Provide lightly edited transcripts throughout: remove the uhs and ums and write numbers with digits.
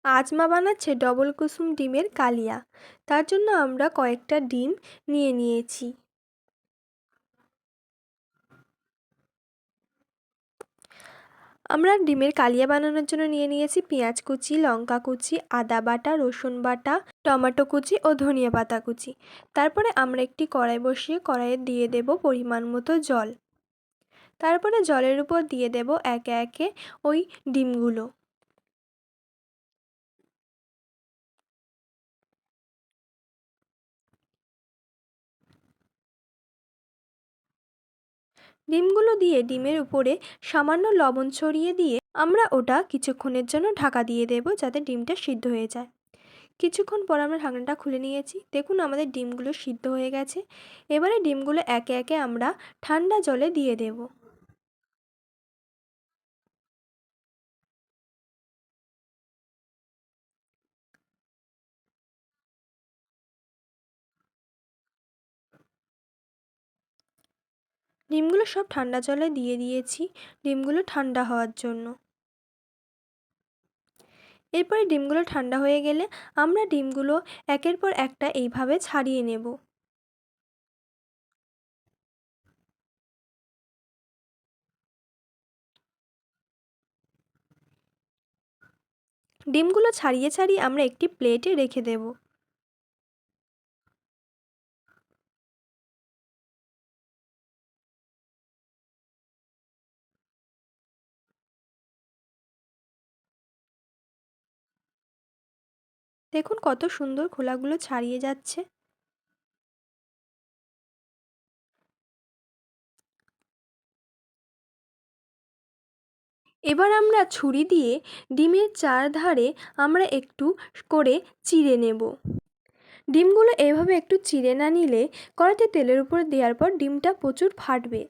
আজ মা বানাচ্ছে ডবল কুসুম ডিমের কালিয়া। তার জন্য আমরা কয়েকটা ডিম নিয়ে নিয়েছি। আমরা ডিমের কালিয়া বানানোর জন্য নিয়ে নিয়েছি পেঁয়াজ কুচি, লঙ্কা কুচি, আদা বাটা, রসুন বাটা, টমেটো কুচি ও ধনিয়া পাতা কুচি। তারপরে আমরা একটি কড়াই বসিয়ে কড়াইয়ে দিয়ে দেব পরিমাণ মতো জল। তারপরে জলের উপর দিয়ে দেব একে একে ওই ডিমগুলো। ডিমগুলো দিয়ে ডিমের উপরে সামান্য লবণ ছড়িয়ে দিয়ে আমরা ওটা কিছুক্ষণের জন্য ঢাকা দিয়ে দেব, যাতে ডিমটা সিদ্ধ হয়ে যায়। কিছুক্ষণ পর আমরা ঢাকনাটা খুলে নিয়েছি। দেখুন আমাদের ডিমগুলো সিদ্ধ হয়ে গেছে। এবারে ডিমগুলো একে একে আমরা ঠান্ডা জলে দিয়ে দেব। ডিমগুলো সব ঠান্ডা জলে দিয়ে দিয়েছি ডিমগুলো ঠান্ডা হওয়ার জন্য। এরপরে ডিমগুলো ঠান্ডা হয়ে গেলে আমরা ডিমগুলো একের পর একটা এইভাবে ছাড়িয়ে নেব। ডিমগুলো ছাড়িয়ে ছাড়িয়ে আমরা একটি প্লেটে রেখে দেব। দেখুন কত সুন্দর খোলাগুলো ছাড়িয়ে যাচ্ছে। এবার আমরা ছুরি দিয়ে ডিমের চারধারে আমরা একটু করে চিড়ে নেব। ডিমগুলো এভাবে একটু চিড়ে না নিলে কড়াইতে তেলের উপর দেওয়ার পর ডিমটা প্রচুর ফাটবে।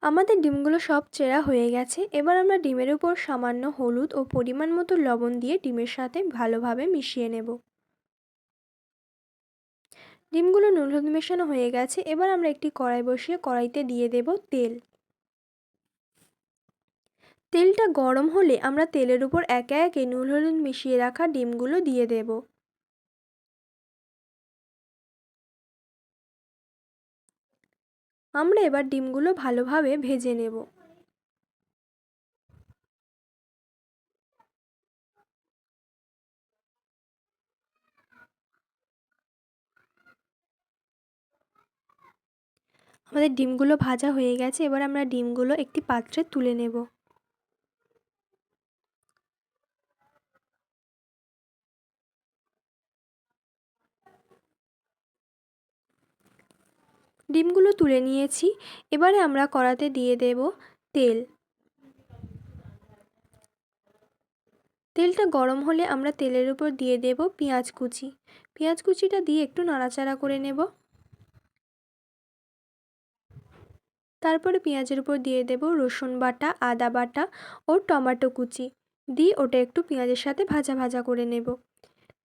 আমাদের ডিমগুলো সব চেরা হয়ে গেছে। এবার আমরা ডিমের উপর সামান্য হলুদ ও পরিমাণ মতো লবণ দিয়ে ডিমের সাথে ভালোভাবে মিশিয়ে নেব। ডিমগুলো নুন হলুদ মেশানো হয়ে গেছে। এবার আমরা একটি কড়াই বসিয়ে কড়াইতে দিয়ে দেব তেল। তেলটা গরম হলে আমরা তেলের উপর একে একে নুন হলুদ মিশিয়ে রাখা ডিমগুলো দিয়ে দেব। আমরা এবার ডিমগুলো ভালোভাবে ভেজে নেব। আমাদের ডিমগুলো ভাজা হয়ে গেছে। এবার আমরা ডিমগুলো একটি পাত্রে তুলে নেব। ডিমগুলো তুলে নিয়েছি। এবারে আমরা কড়াতে দিয়ে দেব তেল। তেলটা গরম হলে আমরা তেলের উপর দিয়ে দেব পেঁয়াজ কুচি। পেঁয়াজ কুচিটা দিয়ে একটু নাড়াচাড়া করে নেব। তারপরে পেঁয়াজের উপর দিয়ে দেব রসুন বাটা, আদা বাটা ও টমেটো কুচি দিয়ে ওটা একটু পেঁয়াজের সাথে ভাজা ভাজা করে নেব।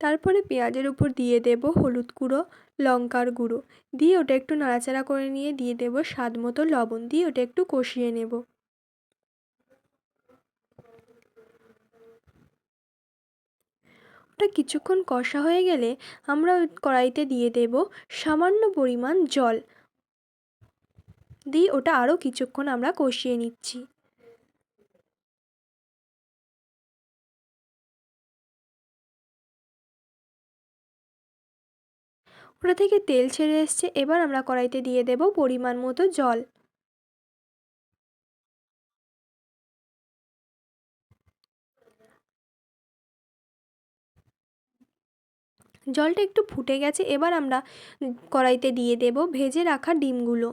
তারপরে পেঁয়াজের উপর দিয়ে দেব হলুদ গুঁড়ো, লঙ্কার গুঁড়ো দিয়ে ওটা একটু নাড়াচাড়া করে নিয়ে দিয়ে দেব স্বাদ মতো লবণ দিয়ে ওটা একটু কষিয়ে নেব। ওটা কিছুক্ষণ কষা হয়ে গেলে আমরা ওই কড়াইতে দিয়ে দেব সামান্য পরিমাণ জল দিয়ে ওটা আরও কিছুক্ষণ আমরা কষিয়ে নিচ্ছি। ওটা থেকে তেল ছেড়ে এসছে। এবার আমরা কড়াইতে দিয়ে দেব পরিমাণ মতো জল। জলটা একটু ফুটে গেছে। এবার আমরা কড়াইতে দিয়ে দেব ভেজে রাখা ডিমগুলো।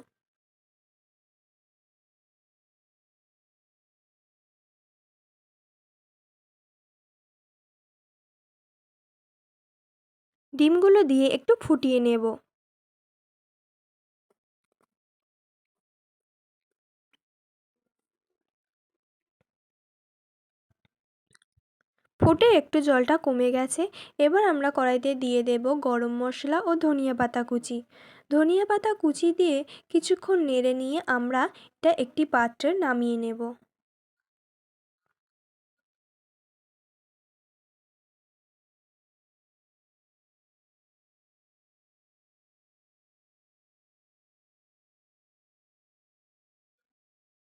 ডিমগুলো দিয়ে একটু ফুটিয়ে নেব। ফুটে একটু জলটা কমে গেছে। এবার আমরা কড়াইতে দিয়ে দেব গরম মশলা ও ধনিয়া পাতা কুচি। ধনিয়া পাতা কুচি দিয়ে কিছুক্ষণ নেড়ে নিয়ে আমরা এটা একটি পাত্রে নামিয়ে নেব।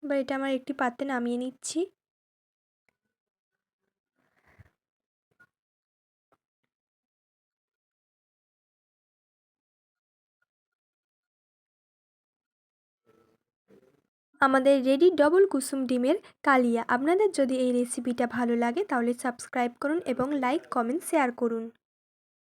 এবার এটা আমার একটি পাত্রে নামিয়ে নিচ্ছি। আমাদের রেডি ডবল কুসুম ডিমের কালিয়া। আপনাদের যদি এই রেসিপিটা ভালো লাগে তাহলে সাবস্ক্রাইব করুন এবং লাইক, কমেন্ট, শেয়ার করুন।